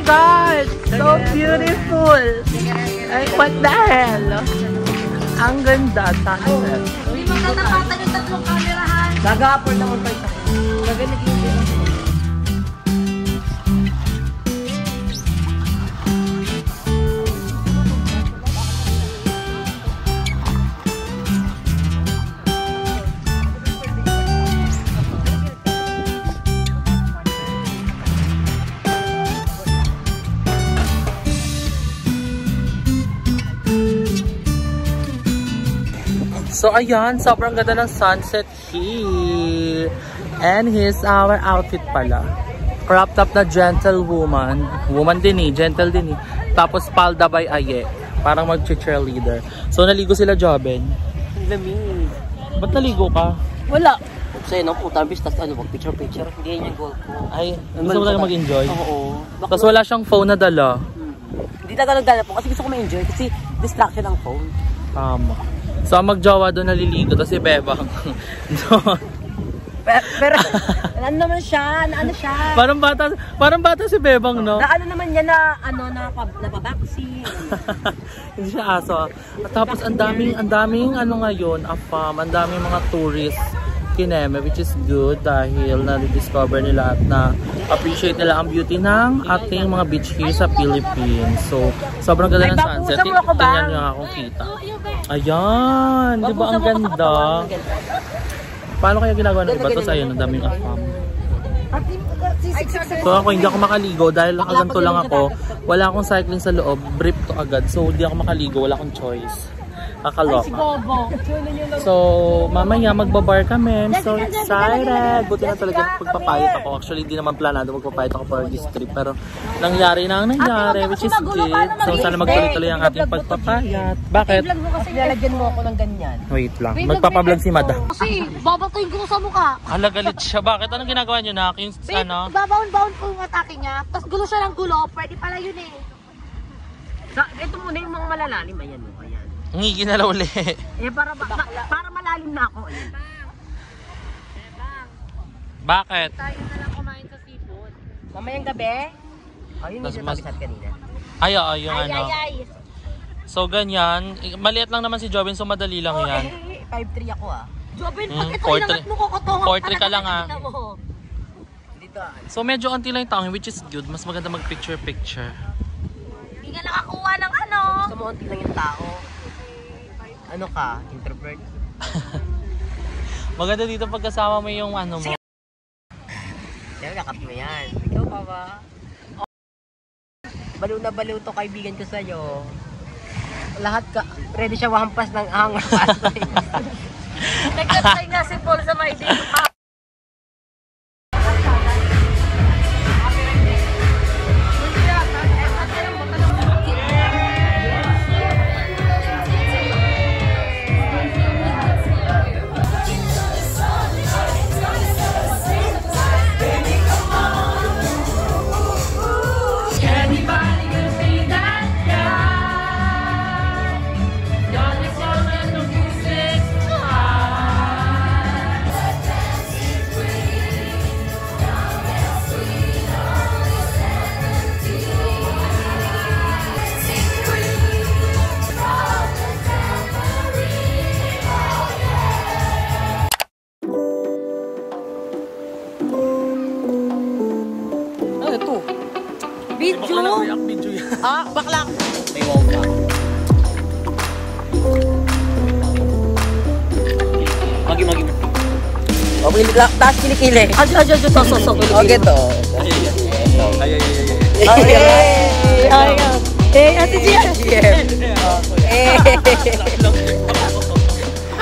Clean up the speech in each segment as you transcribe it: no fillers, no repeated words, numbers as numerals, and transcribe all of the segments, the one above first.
God! So beautiful! Like, what the hell? Ang ganda, sunset. Uy, magtatapatan yung tatlong kamerahan. Gagapon naman pa ito. Gaganit yung dito. So ayan, sobrang ganda ng sunset here. And here's our outfit pala. Crop top na gentlewoman. Woman din eh, gentle din eh. Tapos palda by Aye. Parang mag-cheerleader. So naligo sila, Joben. Lamig. Ba't naligo ka? Wala. Sa'yo nung putang bis, tas ano, mag-picture-picture. Hindi yan yung goal ko. Ay, gusto mo talaga mag-enjoy? Oo. Tapos wala siyang phone na dala. Hindi talaga nagdala po kasi gusto ko ma-enjoy. Kasi distraction ang phone. Tama. So ang magjowa doon naliligo, tapos si Bebang doon. Pero ano naman siya? Ano siya? Parang bata si Bebang, no? Na ano naman niya na ano napabaksi. Hindi siya aso. At tapos ang daming ano ngayon, ang daming mga tourists Kineme, which is good dahil na-discover nila at na-appreciate nila ang beauty ng ating mga beach here sa Philippines. So, sobrang ganda ng sunset. Tingnan nyo nga kung kita. Ayan! Di ba ang ganda? Paano kaya ginagawa ng iba? Tapos ayun, ang daming afam. So ako hindi ako makaligo dahil nakaganto lang ako. Wala akong cycling sa loob. Brief to agad. So hindi ako makaligo. Wala akong choice. Kakaloka. So, mamaya magbabar kami. I'm so excited. Buti na talaga pagpapayat ako. Actually, hindi naman planado magpapayat ako for this trip. Pero, nangyari na ang nangyari, which is good. So, sana magtuloy-tuloy ang ating pagpapayat. Bakit? Lalagyan mo ako ng ganyan. Wait lang. Magpapablog si Madam. Kasi, babatuin ko sa mukha. Hala, galit siya. Bakit? Anong ginagawa niyo na? Yung ano? Babaon-baon po yung atake niya. Tapos gulo siya ng gulo. Pwede pala yun eh. Ito muna yung mga malalalim. Ayan mo. Ayan. Ngigi na lang uli. Para malalim na ako. Bakit? Tayo na lang kumain sa seafood. Mamayang gabi? Ayun yung sinasabi kanina. Ay, yung ano. So, ganyan. Maliit lang naman si Jobin, so madali lang yan. 5'3 ako ah. Jobin, pag ito inangat mo kukutungan 4'3 ka lang ah. Dito ah. So, medyo konti lang yung taong, which is good. Mas maganda mag-picture-picture. Hindi ka nakakuha ng ano. Gusto mo konti lang yung tao. Ano ka? Introvert? Maganda dito pagkasama mo yung ano mo. Yan, nakat mo yan. Ikaw pa ba? Baliw na baliw to kaibigan ko sa'yo. Lahat ka, ready siya wampas ng angas. Nagkatay nga si Paul sa may dito. Video yan. Ah, bakla. May wow pa. Magi. Okay, taas kilikili. So. Okay to. Ay, ate Gian.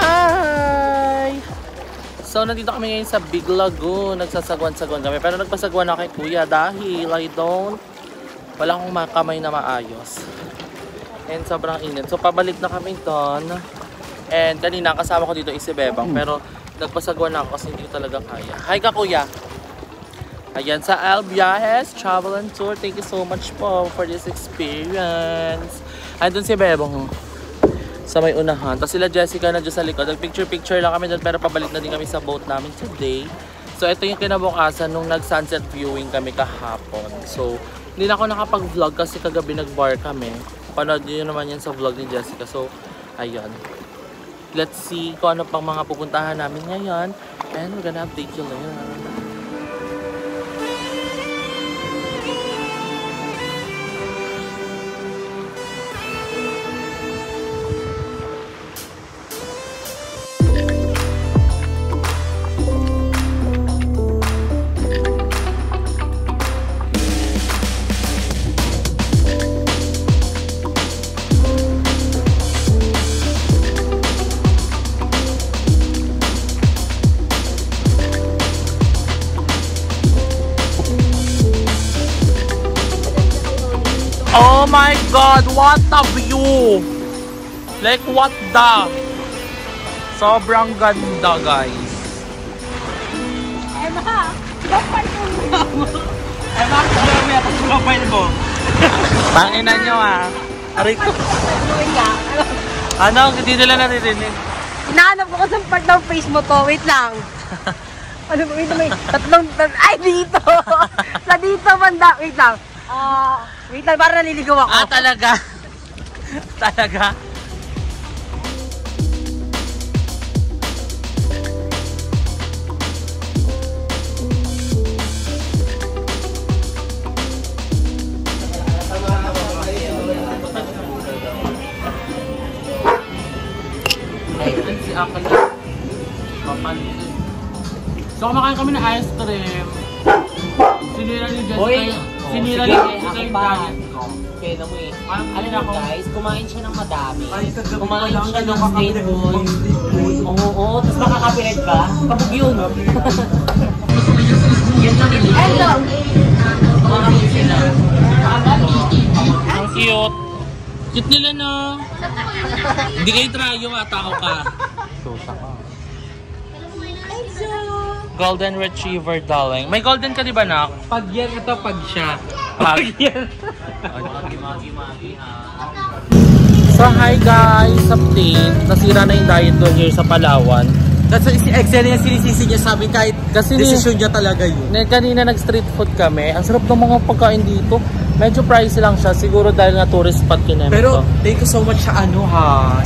Hi! So, nandito kami ngayon sa Big Lagoon. Nagsasagwan-sagwan kami. Pero nagpasagwan ako kay Kuya dahil wala akong makamay na maayos. And sobrang init. So pabalik na kami doon. And kanina kasama ko dito si Bebang. Pero nagpasagwan na ako kasi hindi ko talaga kaya. Hi ka Kuya! Ayan sa Albiahes Travel and Tour. Thank you so much po for this experience. Andun si Bebang sa may unahan. Tapos sila Jessica na dyan sa likod. Nag-picture lang kami doon pero pabalik na din kami sa boat namin today. So ito yung kinabukasan nung nag-sunset viewing kami kahapon. So Hindi na ako nakapag-vlog kasi kagabi nag-bar kami. Panood nyo naman yan sa vlog ni Jessica. So, ayun. Let's see kung ano pang mga pupuntahan namin ngayon. And we're gonna update you later. Oh my God, what a view! Like what the? Sobrang ganda, guys. Emma, gapal mo. Emma, grabe ako sa mobile mo. Tangina nyo ah. Aray ko. Ano? Hindi nila naririnig. Hinahanap ko sa part ng face mo to. Wait lang. Ano ba? Wait, may tatlong... Ay, dito! Sa dito, banda. Wait lang. Wait lang, para naliligaw ako. Ah, talaga? Talaga? Ayun si Akal. Papansin. So, kumakain kami ng ice cream. Sinira ni Jessica. Hoy! Sinira ni Jessica yung diet ko. Okay na mo eh. Alam Alam mo guys, kumain siya ng madami. Kumain siya ng street food. Oo, tapos makakapilit ka. Kabog yun. Hello! Ang cute. Cute nila no. Hindi kayo trayo tao ka. Golden Retriever, darling. May golden ka di ba, nak? Pag yan, ito pag siya. Pag yan. So, hi guys! Update. Nasira na yung diet ko here sa Palawan. Kasi si Excel yung sinisisi niya sabi kahit Kasi desisyon niya talaga yun. Kanina nag-street food kami. Ang sarap ng mga pagkain dito. Medyo pricey lang siya. Siguro dahil nga tourist spot kineme Pero to. thank you so much sa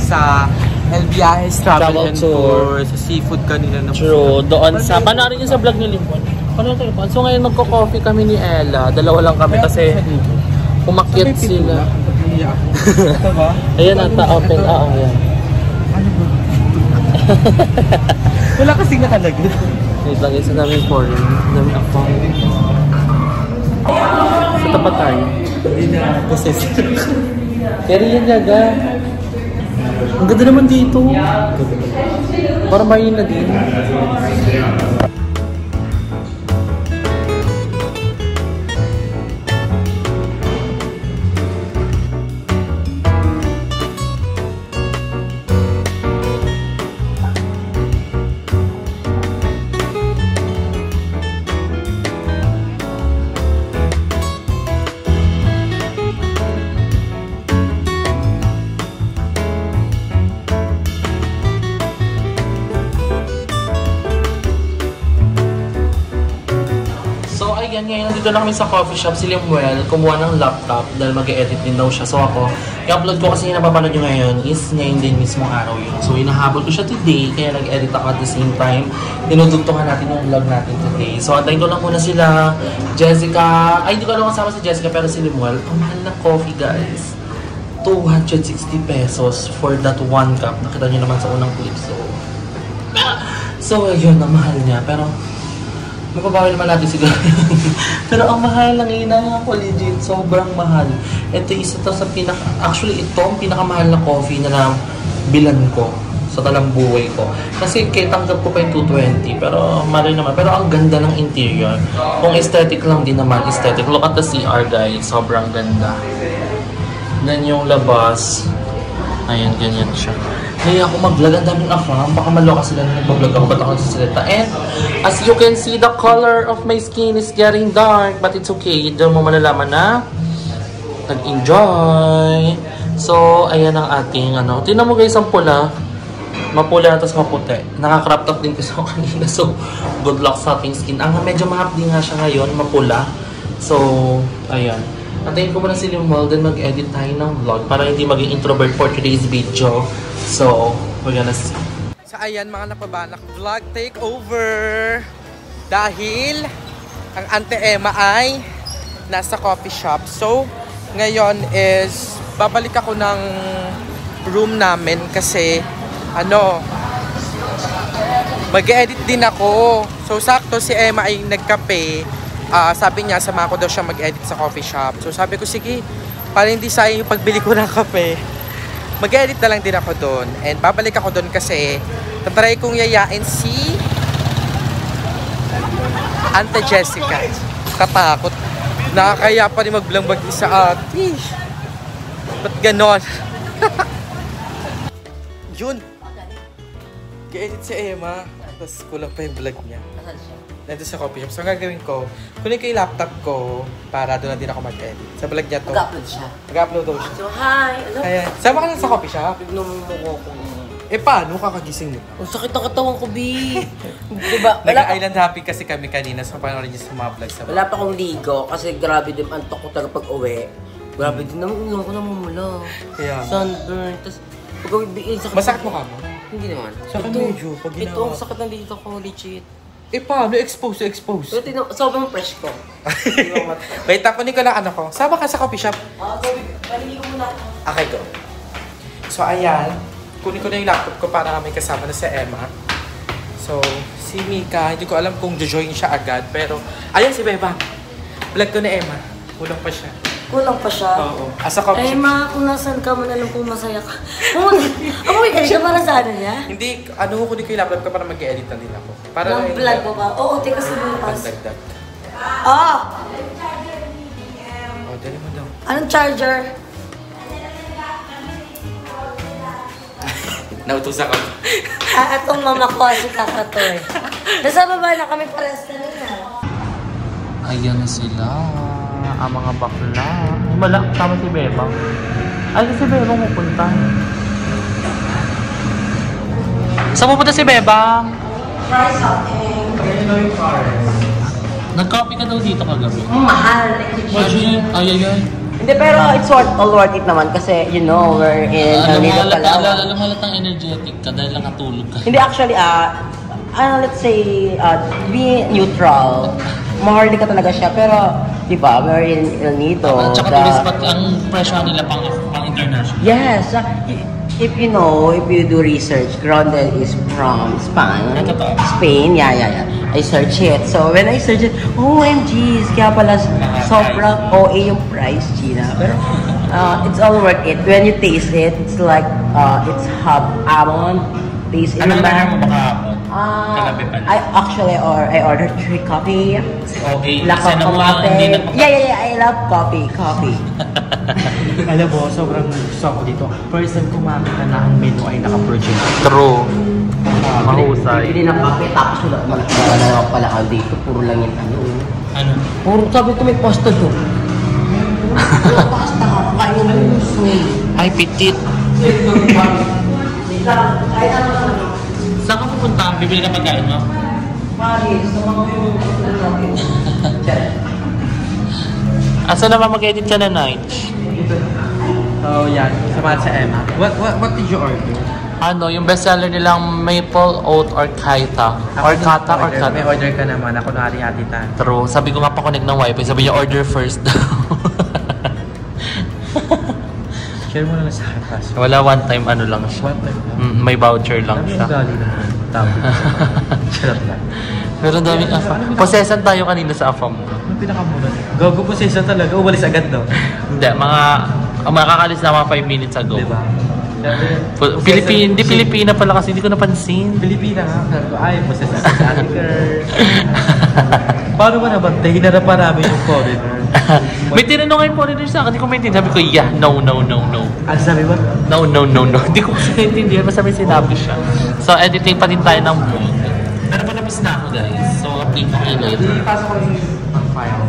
sa El Viajes Travel and Tour. Sa seafood kanina na. True. Doon sa... Panoorin niyo sa vlog ni Limon. Panoorin tayo po. So ngayon magko-coffee kami ni Ella. Dalawa lang kami kasi umakyat sila. Ito ba? Ayan ata. Open. Oo, ayan. Ano ba? Wala kasing nakalagay. Wait lang. Isa namin for you. Dami ako. Sa tapat tayo. Hindi na possess. Pero yan gaga. Ang ganda naman dito. Para may na din. Ayan, ngayon nandito na kami sa coffee shop, si Limuel, kumuha ng laptop dahil mag-e-edit din daw siya. So ako, i-upload ko kasi yung napapanood nyo ngayon is ngayon din mismong araw yun. So inahabol ko siya today, kaya nag-edit ako at the same time. Dinudugtungan natin yung vlog natin today. So antayin ko lang muna sila, Jessica, ay hindi ko lang kasama si Jessica pero si Limuel. Ang mahal na coffee guys. 260 pesos for that 1 cup. Nakita nyo naman sa unang clip. So ayun, ang mahal niya. Pero mapabawi naman natin siguro. Pero ang mahal lang ako legit, sobrang mahal. Ito isa to sa actually ito ang pinakamahal na coffee na bilan ko sa talambuhay ko. Kasi tanggap ko pa yung 220, pero mali naman. Pero ang ganda ng interior. Kung aesthetic lang din naman, aesthetic. Look at the CR guys, sobrang ganda. Then yung labas, ayan, ganyan siya. Kaya ako mag-vlog, ang daming afam. Baka maloka sila na nag-vlog ako, ba't ako nagsasalita. And as you can see, the color of my skin is getting dark. But it's okay. Doon mo malalaman na nag-enjoy. So, ayan ang ating ano. Tingnan mo guys ang pula. Mapula tapos maputi. Naka-crop top din kasi ako kanina. So, good luck sa ating skin. Ang medyo mahapdi nga siya ngayon, mapula. So, ayan. Antayin ko muna si Limal, then mag-edit tayo ng vlog para hindi maging introvert for today's video. So, we're gonna see. So, ayan mga napabanak, vlog takeover! Dahil ang Ante Emma ay nasa coffee shop. So, ngayon is babalik ako ng room namin kasi mag-edit din ako. So, sakto si Emma ay nagkape. Sabi niya, sama ko daw siya mag-edit sa coffee shop. So, sabi ko, sige, para hindi sayang yung pagbili ko ng kape, mag-edit na lang din ako doon. And babalik ako doon kasi tatry kong yayain si Ante Jessica. Katakot. Nakakaya pa rin mag-vlog mag-isa. Ba't ganon? Yun. Ga-edit si Emma. Tapos kulang pa yung vlog niya. Nandito sa coffee shop. So, ang gagawin ko, kunin ko yung laptop ko para doon na din ako mag-edit. Sa vlog niya to. Mag-upload siya. Mag-upload daw siya. So, hi! Ano? Ayan. Sama ka lang sa coffee shop? Biglang mo ko. Paano kakagising mo? Ang sakit ang katawan ko, B. Diba? Nag-island happy kasi kami kanina sa panoorin niya sa mga vlog sa Wala pa akong ligo kasi grabe din antok ko talaga pag uwi. Grabe din naman ulang ko namumula. Kaya. Sunburn. Tapos pag uwi, sakit. Masakit mo ka mo? Hindi naman. Sakit medyo. Pag Ito ang sakit ng dito ko, legit. Paano? Expose. Pero sobrang fresh ko. Wait, tapunin ko lang ko. Sama ka sa coffee shop. Paliligo muna ako. Okay, go. So, ayan. Kunin ko na yung laptop ko para may kasama na si Emma. So, si Mika, hindi ko alam kung join siya agad. Pero, ayan si Beba. Vlog ko na Emma. Kulang pa siya. Kulang pa siya? Oo. Asa coffee shop. Ma, kung nasan ka man, alam kong masaya ka. Amoy ka siya para sa ano niya? Hindi, kunin ko yung laptop ko para mag-edit na din ako. Para Nang vlog ko ba? Oo, teka sa bukas. Pandagdag. Dali mo daw. Anong charger? Nautusan ko. Atong mama ko, si Kaka to eh. Nasa baba na kami pares na rin Ayan sila. Ang mga bakla. Tama si Bebang. Ay, si Bebang pupunta. Saan pupunta si Bebang? Price shopping. Nag-copy ka daw dito kagabi. Mahal. Ay. Hindi, pero it's all worth it naman kasi, you know, we're in El Nido, Palawan. Alam mo halatang energetic ka dahil nakatulog ka. Hindi, actually, let's say, be neutral. Maharli ka talaga siya, pero, di ba, we're in El Nido. Tsaka tourist spot, ang presyo nila pang international. Yes. If you know, if you do research, Grounded is from Spain. Yeah. I search it. So, when I search it, OMG, kaya pala sobrang OA yung price, Gina. Pero, it's all worth it. When you taste it, it's like, it's hot almond. Taste it. Ano na mo makahapon? Kagabi pala. I ordered 3 coffee. OA. Lack of coffee. Yeah. I love coffee. Alam mo, sobrang gusto ako dito. First time kumakita na ang menu ay naka-project. True. Mahusay. Bili ng kape, tapos wala naman pala ka dito. Puro lang yung Ano? Puro sabi ko may pasta doon. Puro pasta ka, kain mo yung sweet. Ay, pitit. Saan ka pupunta? Bibili ka pagkain mo? Paris, sama ko yung Asa naman mag-edit ka na night? So, yan. Samahan sa Emma. What did you order? Yung bestseller nilang Maple Oat or Kaita. Or Kata or Kata. May order ka naman. Ako na hati-hatitan. True. Sabi ko nga pa-connect ng wifi. Sabi niya order first daw. Share mo na lang sa akin. Wala one time lang siya. One time lang. May voucher lang Dami siya. yung gali naman. Tapos. Charot lang. Pero dami AFA. Possessan tayo kanina sa AFA mo. Ano pinakamura? Gago po siya talaga. Umalis agad daw. Hindi, makakalis na mga 5 minutes ago. Diba? Hindi Pilipina pala kasi hindi ko napansin. Pilipina nga. Ay, possess sa girl. Paano ba nabantay? Hinarap pa namin yung foreigner. May tinanong ngayon foreigner sa akin. Hindi ko maintindihan. Sabi ko, yeah, no. Ano sabi mo? No. Hindi ko kasi naintindihan. Basta may sinabi siya. So, editing pa din tayo ng vlog. Pero pa na-miss na ako, guys. So, update ko kayo later. Ipasok ko yung file.